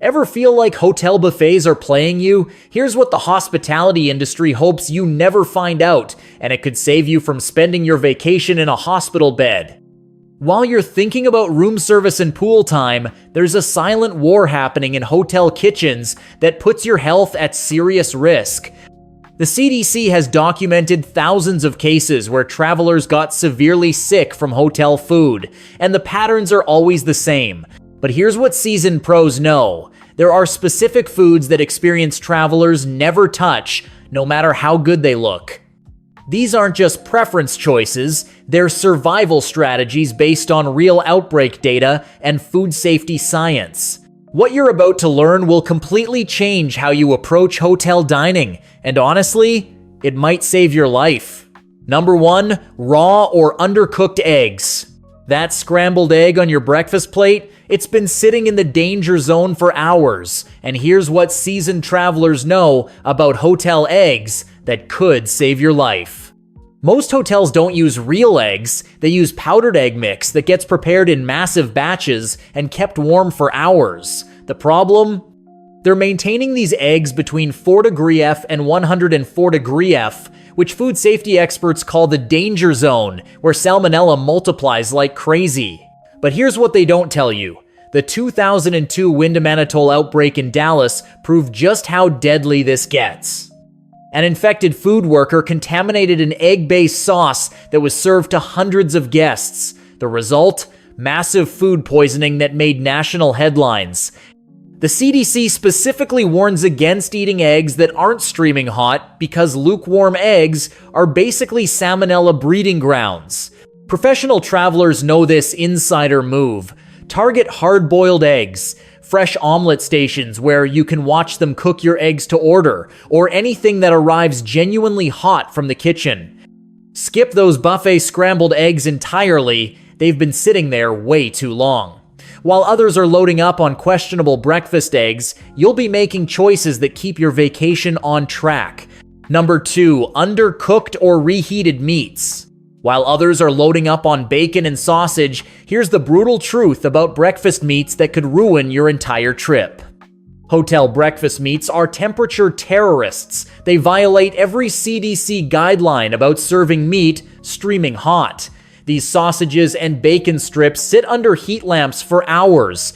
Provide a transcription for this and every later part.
Ever feel like hotel buffets are playing you? Here's what the hospitality industry hopes you never find out, and it could save you from spending your vacation in a hospital bed. While you're thinking about room service and pool time, there's a silent war happening in hotel kitchens that puts your health at serious risk. The CDC has documented thousands of cases where travelers got severely sick from hotel food, and the patterns are always the same. But here's what seasoned pros know. There are specific foods that experienced travelers never touch, no matter how good they look. These aren't just preference choices, they're survival strategies based on real outbreak data and food safety science. What you're about to learn will completely change how you approach hotel dining, and honestly, it might save your life. Number 1, raw or undercooked eggs. That scrambled egg on your breakfast plate, it's been sitting in the danger zone for hours, and here's what seasoned travelers know about hotel eggs that could save your life. Most hotels don't use real eggs, they use powdered egg mix that gets prepared in massive batches and kept warm for hours. The problem? They're maintaining these eggs between 4° F and 104° F, which food safety experts call the danger zone, where salmonella multiplies like crazy. But here's what they don't tell you. The 2002 Wyndham Atoll outbreak in Dallas proved just how deadly this gets. An infected food worker contaminated an egg-based sauce that was served to hundreds of guests. The result? Massive food poisoning that made national headlines. The CDC specifically warns against eating eggs that aren't streaming hot because lukewarm eggs are basically salmonella breeding grounds. Professional travelers know this insider move. Target hard-boiled eggs, fresh omelet stations where you can watch them cook your eggs to order, or anything that arrives genuinely hot from the kitchen. Skip those buffet scrambled eggs entirely, they've been sitting there way too long. While others are loading up on questionable breakfast eggs, you'll be making choices that keep your vacation on track. Number 2, undercooked or reheated meats. While others are loading up on bacon and sausage, here's the brutal truth about breakfast meats that could ruin your entire trip. Hotel breakfast meats are temperature terrorists. They violate every CDC guideline about serving meat streaming hot. These sausages and bacon strips sit under heat lamps for hours,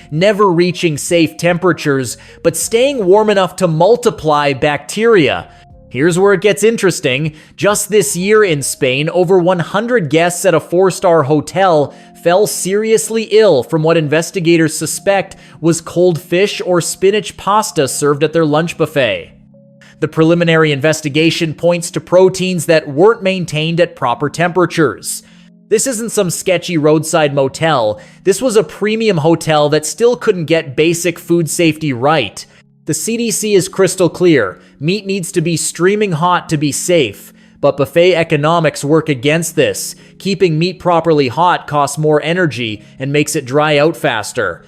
never reaching safe temperatures, but staying warm enough to multiply bacteria. Here's where it gets interesting. Just this year in Spain, over 100 guests at a 4-star hotel fell seriously ill from what investigators suspect was cold fish or spinach pasta served at their lunch buffet. The preliminary investigation points to proteins that weren't maintained at proper temperatures. This isn't some sketchy roadside motel. This was a premium hotel that still couldn't get basic food safety right. The CDC is crystal clear. Meat needs to be streaming hot to be safe. But buffet economics work against this. Keeping meat properly hot costs more energy and makes it dry out faster.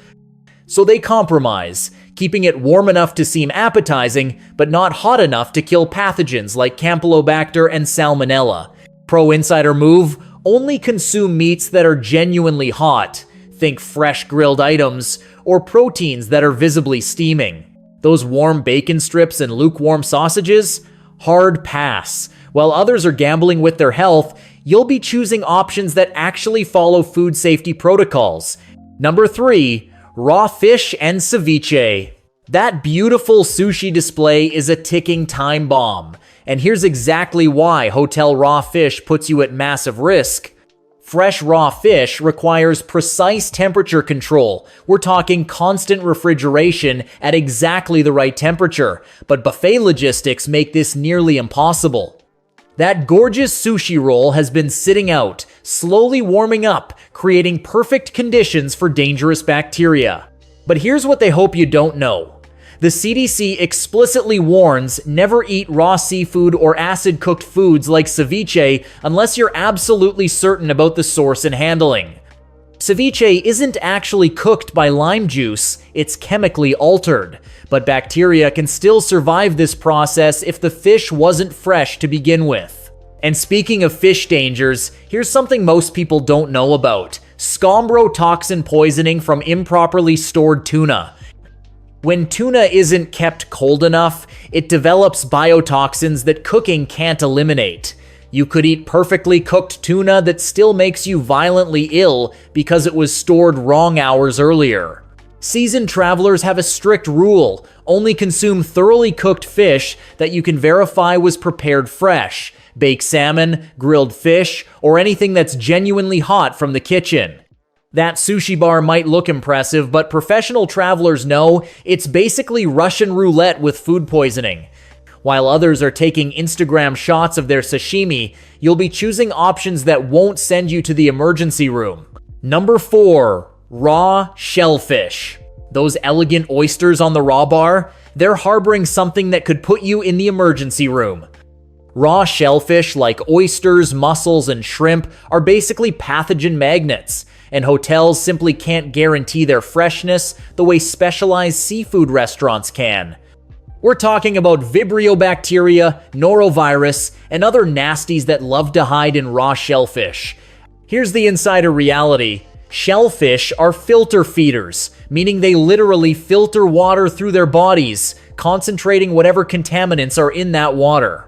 So they compromise, keeping it warm enough to seem appetizing, but not hot enough to kill pathogens like Campylobacter and Salmonella. Pro insider move: only consume meats that are genuinely hot. Think fresh grilled items, or proteins that are visibly steaming. Those warm bacon strips and lukewarm sausages? Hard pass. While others are gambling with their health, you'll be choosing options that actually follow food safety protocols. Number 3, raw fish and ceviche. That beautiful sushi display is a ticking time bomb. And here's exactly why hotel raw fish puts you at massive risk. Fresh raw fish requires precise temperature control. We're talking constant refrigeration at exactly the right temperature, but buffet logistics make this nearly impossible. That gorgeous sushi roll has been sitting out, slowly warming up, creating perfect conditions for dangerous bacteria. But here's what they hope you don't know. The CDC explicitly warns never eat raw seafood or acid-cooked foods like ceviche unless you're absolutely certain about the source and handling. Ceviche isn't actually cooked by lime juice, it's chemically altered. But bacteria can still survive this process if the fish wasn't fresh to begin with. And speaking of fish dangers, here's something most people don't know about: scombrotoxin poisoning from improperly stored tuna. When tuna isn't kept cold enough, it develops biotoxins that cooking can't eliminate. You could eat perfectly cooked tuna that still makes you violently ill because it was stored wrong hours earlier. Seasoned travelers have a strict rule: only consume thoroughly cooked fish that you can verify was prepared fresh, baked salmon, grilled fish, or anything that's genuinely hot from the kitchen. That sushi bar might look impressive, but professional travelers know it's basically Russian roulette with food poisoning. While others are taking Instagram shots of their sashimi, you'll be choosing options that won't send you to the emergency room. Number 4. Raw shellfish. Those elegant oysters on the raw bar? They're harboring something that could put you in the emergency room. Raw shellfish like oysters, mussels, and shrimp are basically pathogen magnets, and hotels simply can't guarantee their freshness the way specialized seafood restaurants can. We're talking about Vibrio bacteria, norovirus, and other nasties that love to hide in raw shellfish. Here's the insider reality. Shellfish are filter feeders, meaning they literally filter water through their bodies, concentrating whatever contaminants are in that water.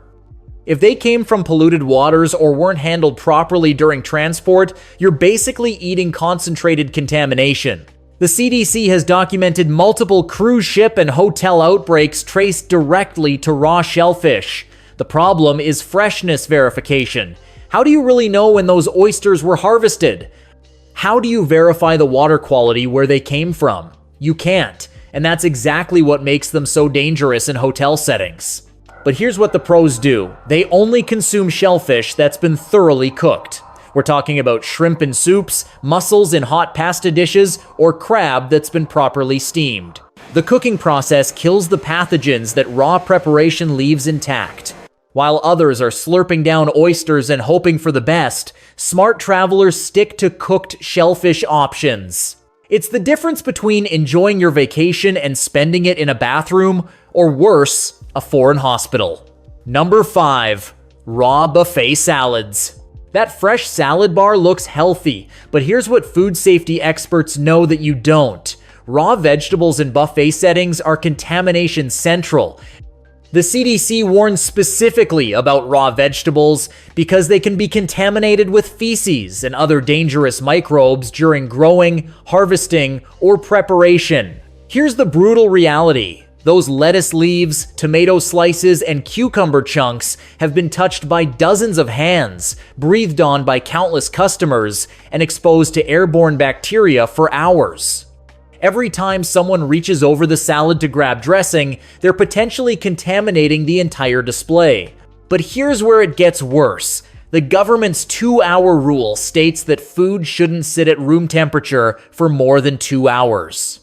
If they came from polluted waters or weren't handled properly during transport, you're basically eating concentrated contamination. The CDC has documented multiple cruise ship and hotel outbreaks traced directly to raw shellfish. The problem is freshness verification. How do you really know when those oysters were harvested? How do you verify the water quality where they came from? You can't, and that's exactly what makes them so dangerous in hotel settings. But here's what the pros do. They only consume shellfish that's been thoroughly cooked. We're talking about shrimp in soups, mussels in hot pasta dishes, or crab that's been properly steamed. The cooking process kills the pathogens that raw preparation leaves intact. While others are slurping down oysters and hoping for the best, smart travelers stick to cooked shellfish options. It's the difference between enjoying your vacation and spending it in a bathroom, or worse, a foreign hospital. Number 5. Raw buffet salads. That fresh salad bar looks healthy, but here's what food safety experts know that you don't. Raw vegetables in buffet settings are contamination central. The CDC warns specifically about raw vegetables because they can be contaminated with feces and other dangerous microbes during growing, harvesting, or preparation. Here's the brutal reality. Those lettuce leaves, tomato slices, and cucumber chunks have been touched by dozens of hands, breathed on by countless customers, and exposed to airborne bacteria for hours. Every time someone reaches over the salad to grab dressing, they're potentially contaminating the entire display. But here's where it gets worse. The government's 2-hour rule states that food shouldn't sit at room temperature for more than 2 hours.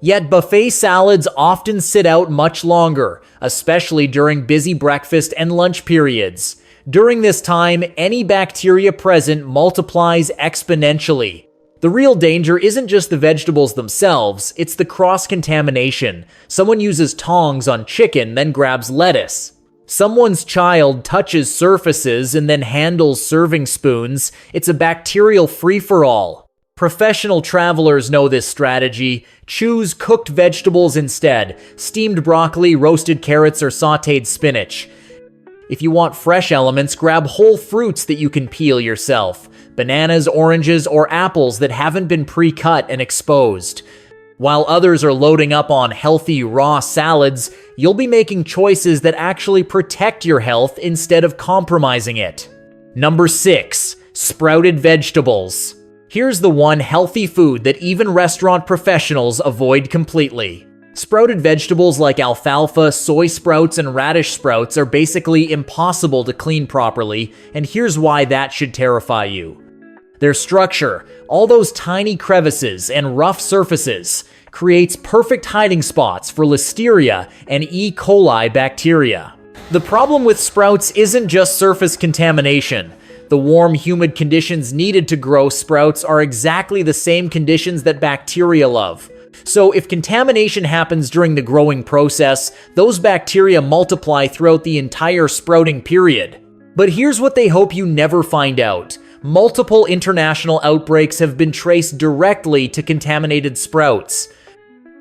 Yet buffet salads often sit out much longer, especially during busy breakfast and lunch periods. During this time, any bacteria present multiplies exponentially. The real danger isn't just the vegetables themselves, it's the cross-contamination. Someone uses tongs on chicken, then grabs lettuce. Someone's child touches surfaces and then handles serving spoons. It's a bacterial free-for-all. Professional travelers know this strategy. Choose cooked vegetables instead: steamed broccoli, roasted carrots, or sautéed spinach. If you want fresh elements, grab whole fruits that you can peel yourself: bananas, oranges, or apples that haven't been pre-cut and exposed. While others are loading up on healthy raw salads, you'll be making choices that actually protect your health instead of compromising it. Number 6. Sprouted vegetables. Here's the one healthy food that even restaurant professionals avoid completely. Sprouted vegetables like alfalfa, soy sprouts, and radish sprouts are basically impossible to clean properly, and here's why that should terrify you. Their structure, all those tiny crevices and rough surfaces, creates perfect hiding spots for Listeria and E. coli bacteria. The problem with sprouts isn't just surface contamination. The warm, humid conditions needed to grow sprouts are exactly the same conditions that bacteria love. So if contamination happens during the growing process, those bacteria multiply throughout the entire sprouting period. But here's what they hope you never find out. Multiple international outbreaks have been traced directly to contaminated sprouts.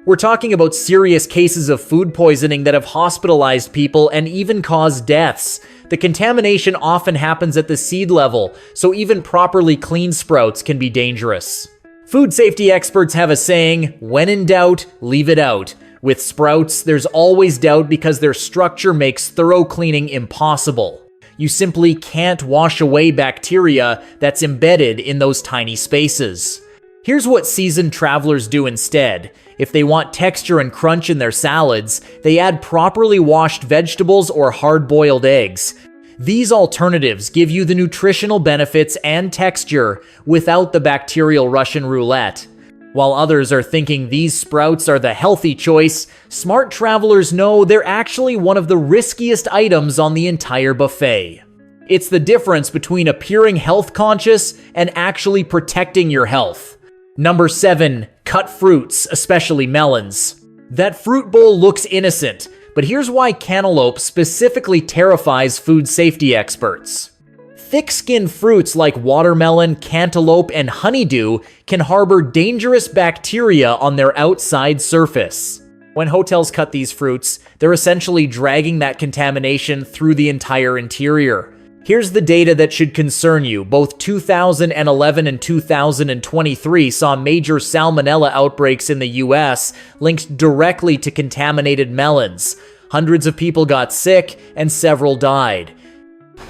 We're talking about serious cases of food poisoning that have hospitalized people and even caused deaths. The contamination often happens at the seed level, so even properly cleaned sprouts can be dangerous. Food safety experts have a saying, when in doubt, leave it out. With sprouts, there's always doubt because their structure makes thorough cleaning impossible. You simply can't wash away bacteria that's embedded in those tiny spaces. Here's what seasoned travelers do instead. If they want texture and crunch in their salads, they add properly washed vegetables or hard-boiled eggs. These alternatives give you the nutritional benefits and texture without the bacterial Russian roulette. While others are thinking these sprouts are the healthy choice, smart travelers know they're actually one of the riskiest items on the entire buffet. It's the difference between appearing health conscious and actually protecting your health. Number 7, cut fruits, especially melons. That fruit bowl looks innocent, but here's why cantaloupe specifically terrifies food safety experts. Thick-skinned fruits like watermelon, cantaloupe, and honeydew can harbor dangerous bacteria on their outside surface. When hotels cut these fruits, they're essentially dragging that contamination through the entire interior. Here's the data that should concern you. Both 2011 and 2023 saw major salmonella outbreaks in the US linked directly to contaminated melons. Hundreds of people got sick and several died.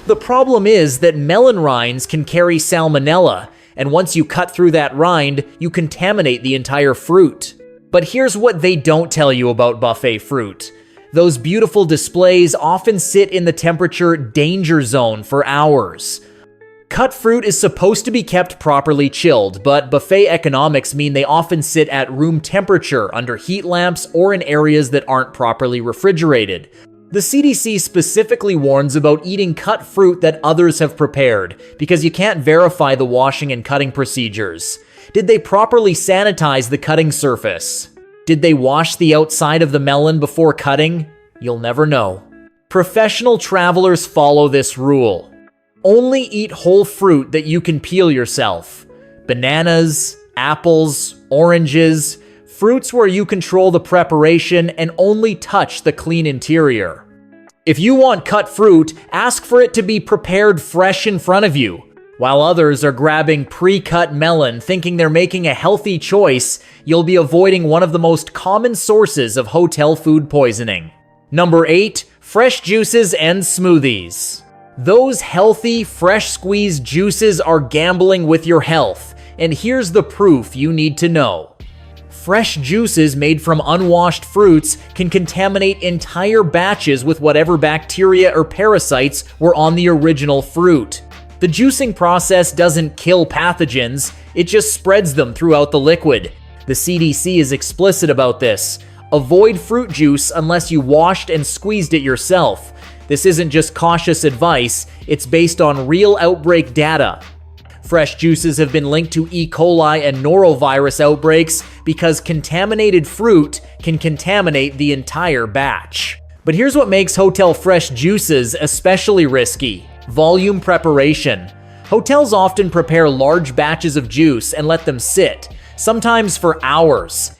The problem is that melon rinds can carry salmonella, and once you cut through that rind, you contaminate the entire fruit. But here's what they don't tell you about buffet fruit. Those beautiful displays often sit in the temperature danger zone for hours. Cut fruit is supposed to be kept properly chilled, but buffet economics mean they often sit at room temperature under heat lamps or in areas that aren't properly refrigerated. The CDC specifically warns about eating cut fruit that others have prepared, because you can't verify the washing and cutting procedures. Did they properly sanitize the cutting surface? Did they wash the outside of the melon before cutting? You'll never know. Professional travelers follow this rule. Only eat whole fruit that you can peel yourself. Bananas, apples, oranges, fruits where you control the preparation and only touch the clean interior. If you want cut fruit, ask for it to be prepared fresh in front of you. While others are grabbing pre-cut melon thinking they're making a healthy choice, you'll be avoiding one of the most common sources of hotel food poisoning. Number 8, fresh juices and smoothies. Those healthy, fresh squeezed juices are gambling with your health, and here's the proof you need to know. Fresh juices made from unwashed fruits can contaminate entire batches with whatever bacteria or parasites were on the original fruit. The juicing process doesn't kill pathogens, it just spreads them throughout the liquid. The CDC is explicit about this. Avoid fruit juice unless you washed and squeezed it yourself. This isn't just cautious advice, it's based on real outbreak data. Fresh juices have been linked to E. coli and norovirus outbreaks because contaminated fruit can contaminate the entire batch. But here's what makes hotel fresh juices especially risky. Volume preparation. Hotels often prepare large batches of juice and let them sit, sometimes for hours.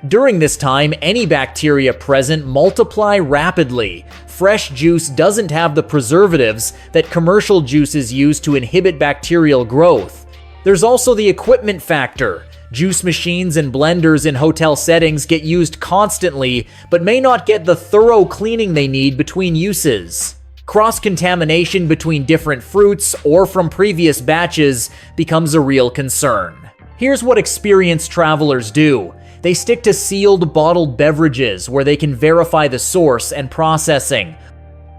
During this time, any bacteria present multiply rapidly. Fresh juice doesn't have the preservatives that commercial juices use to inhibit bacterial growth. There's also the equipment factor. Juice machines and blenders in hotel settings get used constantly, but may not get the thorough cleaning they need between uses. Cross-contamination between different fruits or from previous batches becomes a real concern. Here's what experienced travelers do. They stick to sealed bottled beverages where they can verify the source and processing.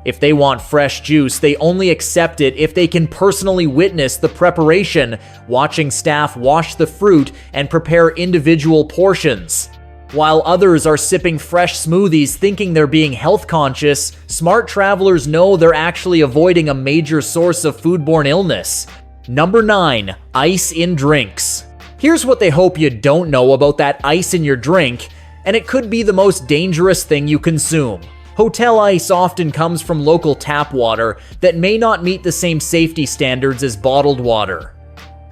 If they want fresh juice, they only accept it if they can personally witness the preparation, watching staff wash the fruit and prepare individual portions. While others are sipping fresh smoothies thinking they're being health conscious, smart travelers know they're actually avoiding a major source of foodborne illness. Number 9, ice in drinks. Here's what they hope you don't know about that ice in your drink, and it could be the most dangerous thing you consume. Hotel ice often comes from local tap water that may not meet the same safety standards as bottled water.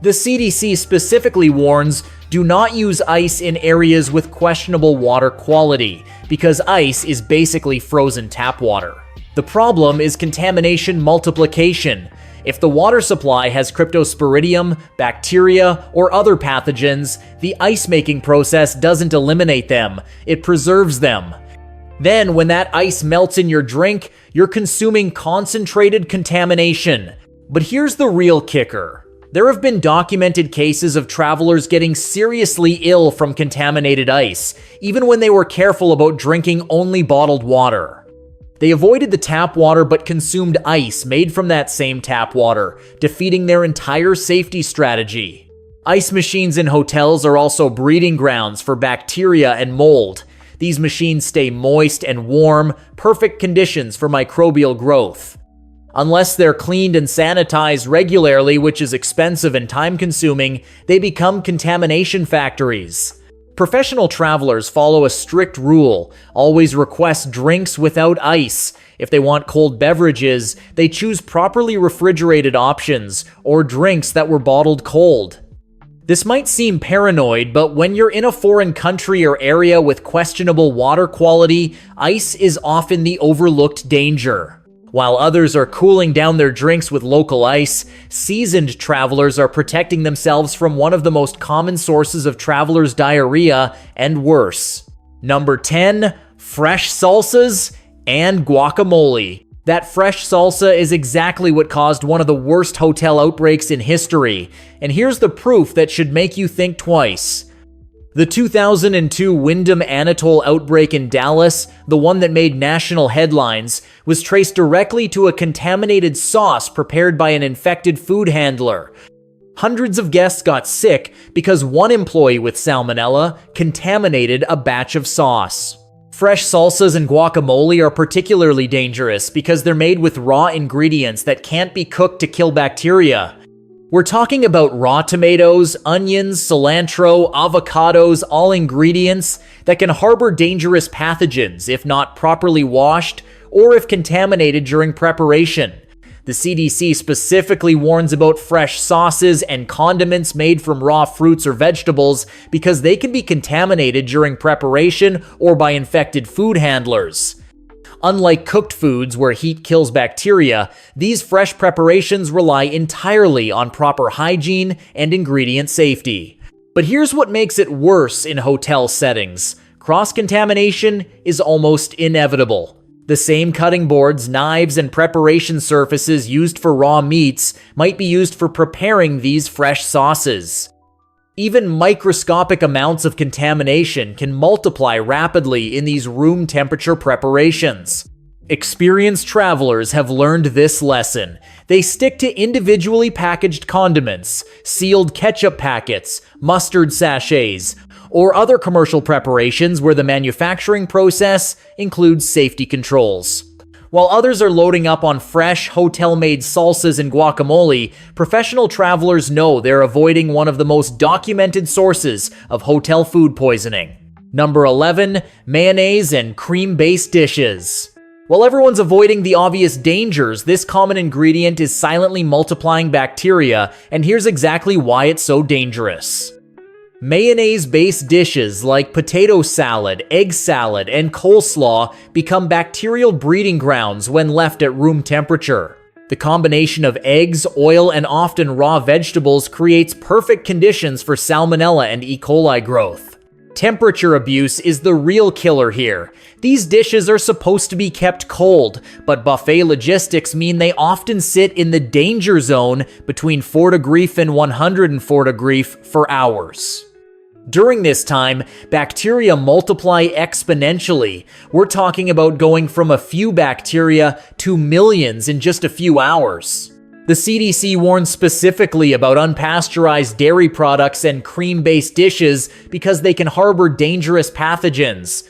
The CDC specifically warns, Do not use ice in areas with questionable water quality, because ice is basically frozen tap water. The problem is contamination multiplication. If the water supply has cryptosporidium, bacteria, or other pathogens, the ice-making process doesn't eliminate them, it preserves them. Then, when that ice melts in your drink, you're consuming concentrated contamination. But here's the real kicker. There have been documented cases of travelers getting seriously ill from contaminated ice, even when they were careful about drinking only bottled water. They avoided the tap water but consumed ice made from that same tap water, defeating their entire safety strategy. Ice machines in hotels are also breeding grounds for bacteria and mold. These machines stay moist and warm, perfect conditions for microbial growth. Unless they're cleaned and sanitized regularly, which is expensive and time-consuming, they become contamination factories. Professional travelers follow a strict rule: always request drinks without ice. If they want cold beverages, they choose properly refrigerated options or drinks that were bottled cold. This might seem paranoid, but when you're in a foreign country or area with questionable water quality, ice is often the overlooked danger. While others are cooling down their drinks with local ice, seasoned travelers are protecting themselves from one of the most common sources of travelers' diarrhea and worse. Number 10, fresh salsas and guacamole. That fresh salsa is exactly what caused one of the worst hotel outbreaks in history, and here's the proof that should make you think twice. The 2002 Wyndham Anatole outbreak in Dallas, the one that made national headlines, was traced directly to a contaminated sauce prepared by an infected food handler. Hundreds of guests got sick because one employee with salmonella contaminated a batch of sauce. Fresh salsas and guacamole are particularly dangerous because they're made with raw ingredients that can't be cooked to kill bacteria. We're talking about raw tomatoes, onions, cilantro, avocados, all ingredients that can harbor dangerous pathogens if not properly washed or if contaminated during preparation. The CDC specifically warns about fresh sauces and condiments made from raw fruits or vegetables because they can be contaminated during preparation or by infected food handlers. Unlike cooked foods where heat kills bacteria, these fresh preparations rely entirely on proper hygiene and ingredient safety. But here's what makes it worse in hotel settings. Cross-contamination is almost inevitable. The same cutting boards, knives, and preparation surfaces used for raw meats might be used for preparing these fresh sauces. Even microscopic amounts of contamination can multiply rapidly in these room temperature preparations. Experienced travelers have learned this lesson. They stick to individually packaged condiments, sealed ketchup packets, mustard sachets, or other commercial preparations where the manufacturing process includes safety controls. While others are loading up on fresh, hotel-made salsas and guacamole, professional travelers know they're avoiding one of the most documented sources of hotel food poisoning. Number 11, mayonnaise and cream-based dishes. While everyone's avoiding the obvious dangers, this common ingredient is silently multiplying bacteria, and here's exactly why it's so dangerous. Mayonnaise-based dishes like potato salad, egg salad, and coleslaw become bacterial breeding grounds when left at room temperature. The combination of eggs, oil, and often raw vegetables creates perfect conditions for salmonella and E. coli growth. Temperature abuse is the real killer here. These dishes are supposed to be kept cold, but buffet logistics mean they often sit in the danger zone between 4 degrees and 104 degrees for hours. During this time, bacteria multiply exponentially. We're talking about going from a few bacteria to millions in just a few hours. The CDC warns specifically about unpasteurized dairy products and cream-based dishes because they can harbor dangerous pathogens.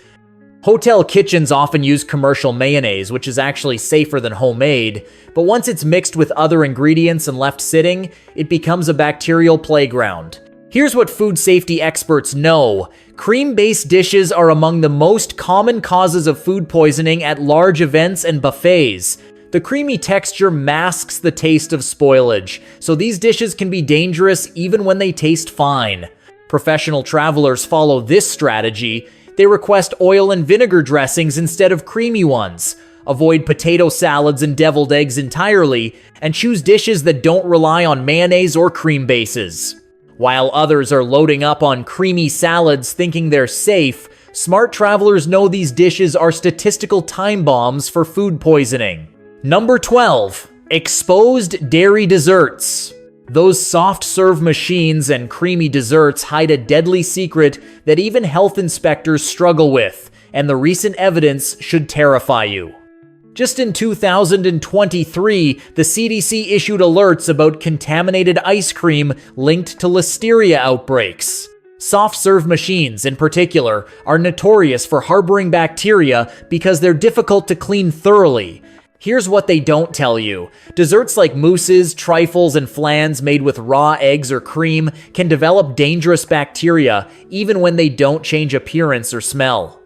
Hotel kitchens often use commercial mayonnaise, which is actually safer than homemade, but once it's mixed with other ingredients and left sitting, it becomes a bacterial playground. Here's what food safety experts know. Cream-based dishes are among the most common causes of food poisoning at large events and buffets. The creamy texture masks the taste of spoilage, so these dishes can be dangerous even when they taste fine. Professional travelers follow this strategy. They request oil and vinegar dressings instead of creamy ones, avoid potato salads and deviled eggs entirely, and choose dishes that don't rely on mayonnaise or cream bases. While others are loading up on creamy salads thinking they're safe, smart travelers know these dishes are statistical time bombs for food poisoning. Number 12. Exposed dairy desserts. Those soft-serve machines and creamy desserts hide a deadly secret that even health inspectors struggle with, and the recent evidence should terrify you. Just in 2023, the CDC issued alerts about contaminated ice cream linked to listeria outbreaks. Soft-serve machines, in particular, are notorious for harboring bacteria because they're difficult to clean thoroughly. Here's what they don't tell you. Desserts like mousses, trifles, and flans made with raw eggs or cream can develop dangerous bacteria even when they don't change appearance or smell.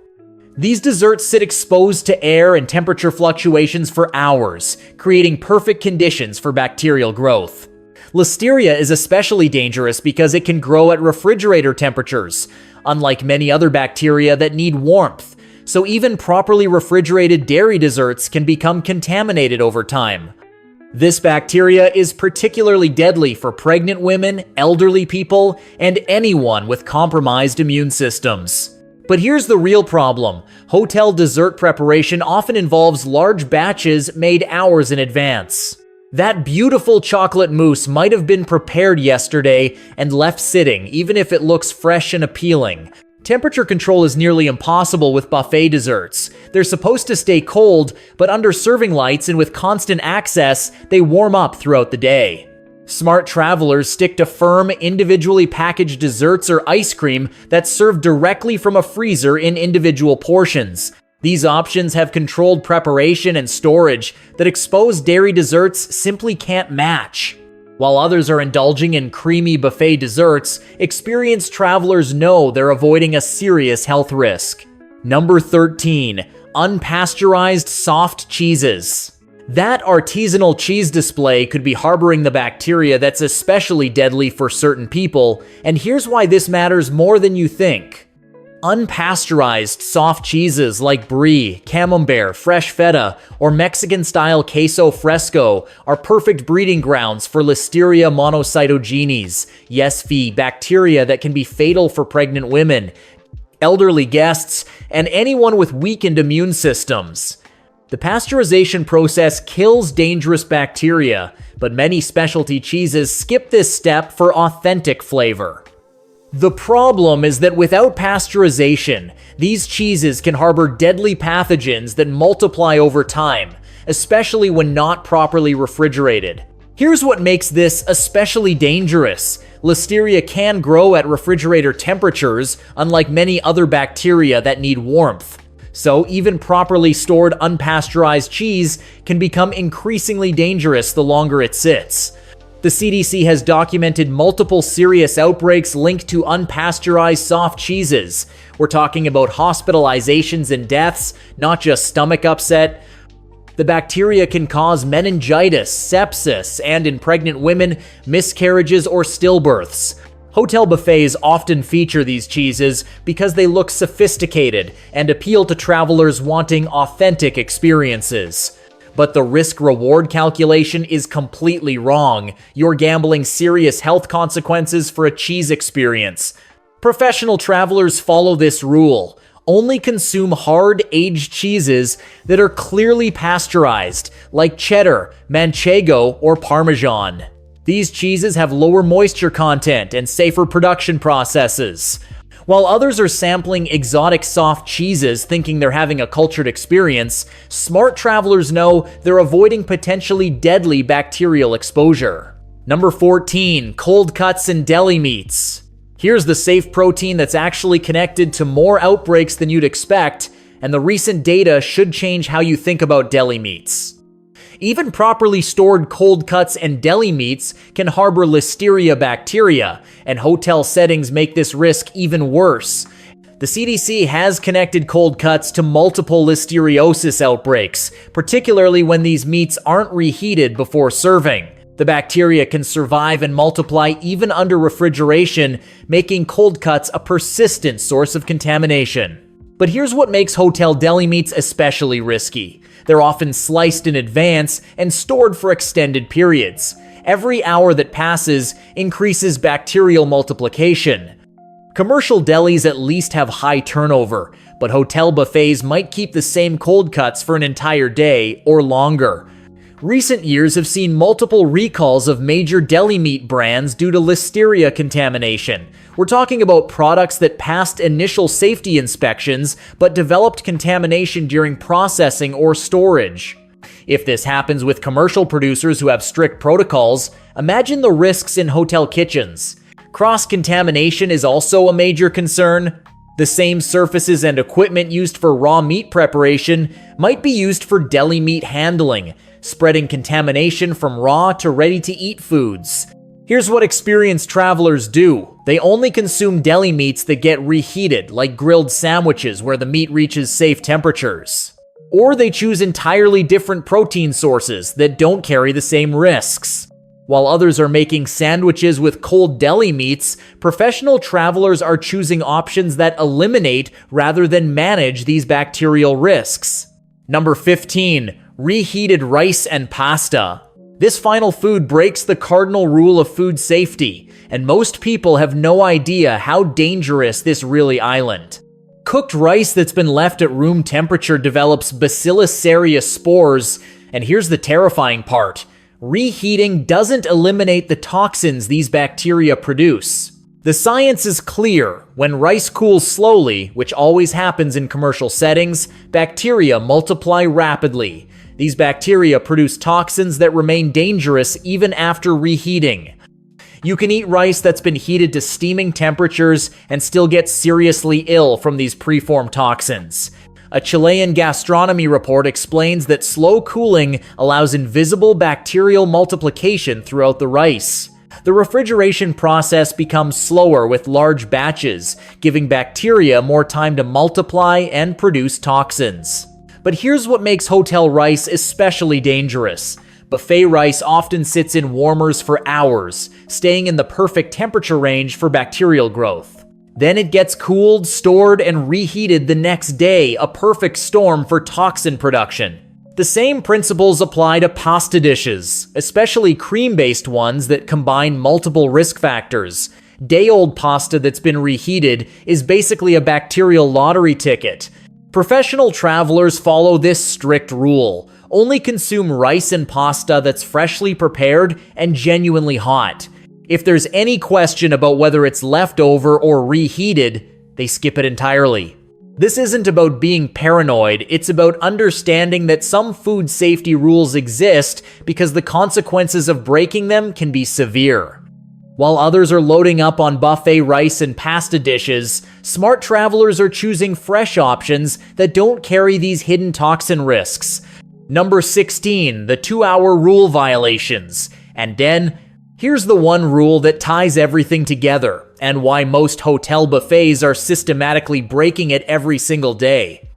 These desserts sit exposed to air and temperature fluctuations for hours, creating perfect conditions for bacterial growth. Listeria is especially dangerous because it can grow at refrigerator temperatures, unlike many other bacteria that need warmth. So even properly refrigerated dairy desserts can become contaminated over time. This bacteria is particularly deadly for pregnant women, elderly people, and anyone with compromised immune systems. But here's the real problem. Hotel dessert preparation often involves large batches made hours in advance. That beautiful chocolate mousse might have been prepared yesterday and left sitting, even if it looks fresh and appealing. Temperature control is nearly impossible with buffet desserts. They're supposed to stay cold, but under serving lights and with constant access, they warm up throughout the day. Smart travelers stick to firm, individually packaged desserts or ice cream that's served directly from a freezer in individual portions. These options have controlled preparation and storage that exposed dairy desserts simply can't match. While others are indulging in creamy buffet desserts, experienced travelers know they're avoiding a serious health risk. Number 13. Unpasteurized soft cheeses. That artisanal cheese display could be harboring the bacteria that's especially deadly for certain people, and here's why this matters more than you think. Unpasteurized soft cheeses like brie, camembert, fresh feta, or Mexican-style queso fresco are perfect breeding grounds for Listeria monocytogenes, YESV bacteria that can be fatal for pregnant women, elderly guests, and anyone with weakened immune systems. The pasteurization process kills dangerous bacteria, but many specialty cheeses skip this step for authentic flavor. The problem is that without pasteurization, these cheeses can harbor deadly pathogens that multiply over time, especially when not properly refrigerated. Here's what makes this especially dangerous. Listeria can grow at refrigerator temperatures, unlike many other bacteria that need warmth. So even properly stored unpasteurized cheese can become increasingly dangerous the longer it sits. The CDC has documented multiple serious outbreaks linked to unpasteurized soft cheeses. We're talking about hospitalizations and deaths, not just stomach upset. The bacteria can cause meningitis, sepsis, and in pregnant women, miscarriages or stillbirths. Hotel buffets often feature these cheeses because they look sophisticated and appeal to travelers wanting authentic experiences. But the risk-reward calculation is completely wrong. You're gambling serious health consequences for a cheese experience. Professional travelers follow this rule. Only consume hard, aged cheeses that are clearly pasteurized, like cheddar, manchego, or parmesan. These cheeses have lower moisture content and safer production processes. While others are sampling exotic soft cheeses thinking they're having a cultured experience, smart travelers know they're avoiding potentially deadly bacterial exposure. Number 14. Cold cuts and deli meats. Here's the safe protein that's actually connected to more outbreaks than you'd expect, and the recent data should change how you think about deli meats. Even properly stored cold cuts and deli meats can harbor Listeria bacteria, and hotel settings make this risk even worse. The CDC has connected cold cuts to multiple listeriosis outbreaks, particularly when these meats aren't reheated before serving. The bacteria can survive and multiply even under refrigeration, making cold cuts a persistent source of contamination. But here's what makes hotel deli meats especially risky. They're often sliced in advance and stored for extended periods. Every hour that passes increases bacterial multiplication. Commercial delis at least have high turnover, but hotel buffets might keep the same cold cuts for an entire day or longer. Recent years have seen multiple recalls of major deli meat brands due to listeria contamination. We're talking about products that passed initial safety inspections but developed contamination during processing or storage. If this happens with commercial producers who have strict protocols, imagine the risks in hotel kitchens. Cross-contamination is also a major concern. The same surfaces and equipment used for raw meat preparation might be used for deli meat handling, spreading contamination from raw to ready-to-eat foods. Here's what experienced travelers do. They only consume deli meats that get reheated, like grilled sandwiches where the meat reaches safe temperatures. Or they choose entirely different protein sources that don't carry the same risks. While others are making sandwiches with cold deli meats, professional travelers are choosing options that eliminate rather than manage these bacterial risks. Number 15. Reheated rice and pasta. This final food breaks the cardinal rule of food safety, and most people have no idea how dangerous this really island. Cooked rice that's been left at room temperature develops Bacillus cereus spores, and here's the terrifying part. Reheating doesn't eliminate the toxins these bacteria produce. The science is clear. When rice cools slowly, which always happens in commercial settings, bacteria multiply rapidly. These bacteria produce toxins that remain dangerous even after reheating. You can eat rice that's been heated to steaming temperatures and still get seriously ill from these preformed toxins. A Chilean gastronomy report explains that slow cooling allows invisible bacterial multiplication throughout the rice. The refrigeration process becomes slower with large batches, giving bacteria more time to multiply and produce toxins. But here's what makes hotel rice especially dangerous. Buffet rice often sits in warmers for hours, staying in the perfect temperature range for bacterial growth. Then it gets cooled, stored, and reheated the next day, a perfect storm for toxin production. The same principles apply to pasta dishes, especially cream-based ones that combine multiple risk factors. Day-old pasta that's been reheated is basically a bacterial lottery ticket. Professional travelers follow this strict rule. Only consume rice and pasta that's freshly prepared and genuinely hot. If there's any question about whether it's leftover or reheated, they skip it entirely. This isn't about being paranoid, it's about understanding that some food safety rules exist because the consequences of breaking them can be severe. While others are loading up on buffet rice and pasta dishes, smart travelers are choosing fresh options that don't carry these hidden toxin risks. Number 16, the 2-hour rule violations. And then, here's the one rule that ties everything together, and why most hotel buffets are systematically breaking it every single day.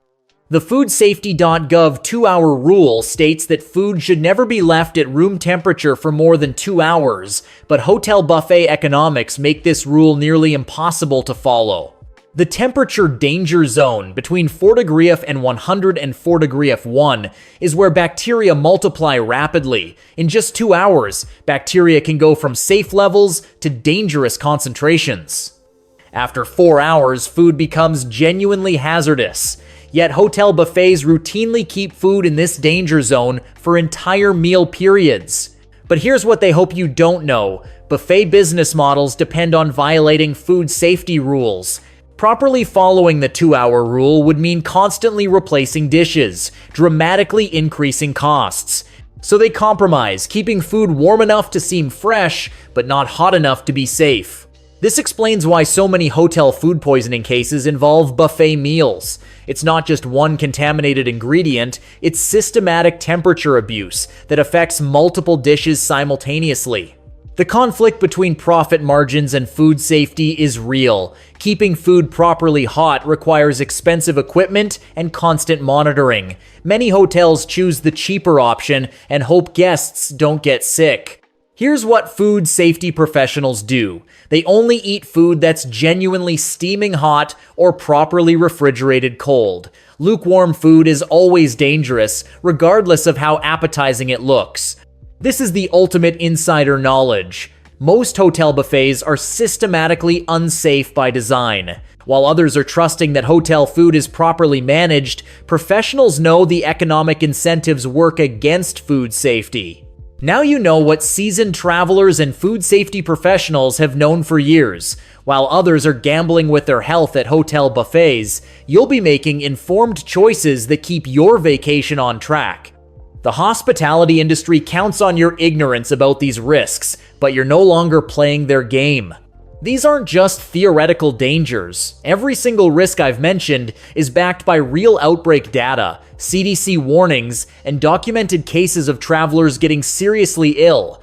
The foodsafety.gov 2-hour rule states that food should never be left at room temperature for more than 2 hours, but hotel buffet economics make this rule nearly impossible to follow. The temperature danger zone between 4 degree F and 104 degree F1 is where bacteria multiply rapidly. In just 2 hours, bacteria can go from safe levels to dangerous concentrations. After 4 hours, food becomes genuinely hazardous. Yet hotel buffets routinely keep food in this danger zone for entire meal periods. But here's what they hope you don't know. Buffet business models depend on violating food safety rules. Properly following the 2-hour rule would mean constantly replacing dishes, dramatically increasing costs. So they compromise, keeping food warm enough to seem fresh, but not hot enough to be safe. This explains why so many hotel food poisoning cases involve buffet meals. It's not just one contaminated ingredient, it's systematic temperature abuse that affects multiple dishes simultaneously. The conflict between profit margins and food safety is real. Keeping food properly hot requires expensive equipment and constant monitoring. Many hotels choose the cheaper option and hope guests don't get sick. Here's what food safety professionals do. They only eat food that's genuinely steaming hot or properly refrigerated cold. Lukewarm food is always dangerous, regardless of how appetizing it looks. This is the ultimate insider knowledge. Most hotel buffets are systematically unsafe by design. While others are trusting that hotel food is properly managed, professionals know the economic incentives work against food safety. Now you know what seasoned travelers and food safety professionals have known for years. While others are gambling with their health at hotel buffets, you'll be making informed choices that keep your vacation on track. The hospitality industry counts on your ignorance about these risks, but you're no longer playing their game. These aren't just theoretical dangers. Every single risk I've mentioned is backed by real outbreak data, CDC warnings, and documented cases of travelers getting seriously ill.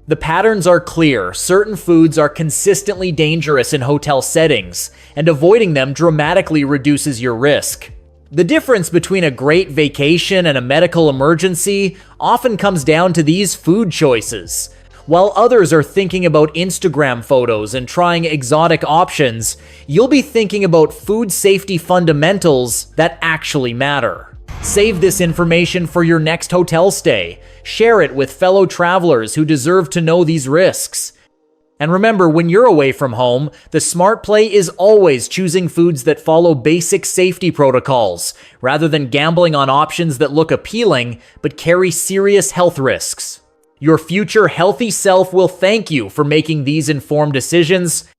The patterns are clear. Certain foods are consistently dangerous in hotel settings, and avoiding them dramatically reduces your risk. The difference between a great vacation and a medical emergency often comes down to these food choices. While others are thinking about Instagram photos and trying exotic options, you'll be thinking about food safety fundamentals that actually matter. Save this information for your next hotel stay. Share it with fellow travelers who deserve to know these risks. And remember, when you're away from home, the smart play is always choosing foods that follow basic safety protocols, rather than gambling on options that look appealing but carry serious health risks. Your future healthy self will thank you for making these informed decisions.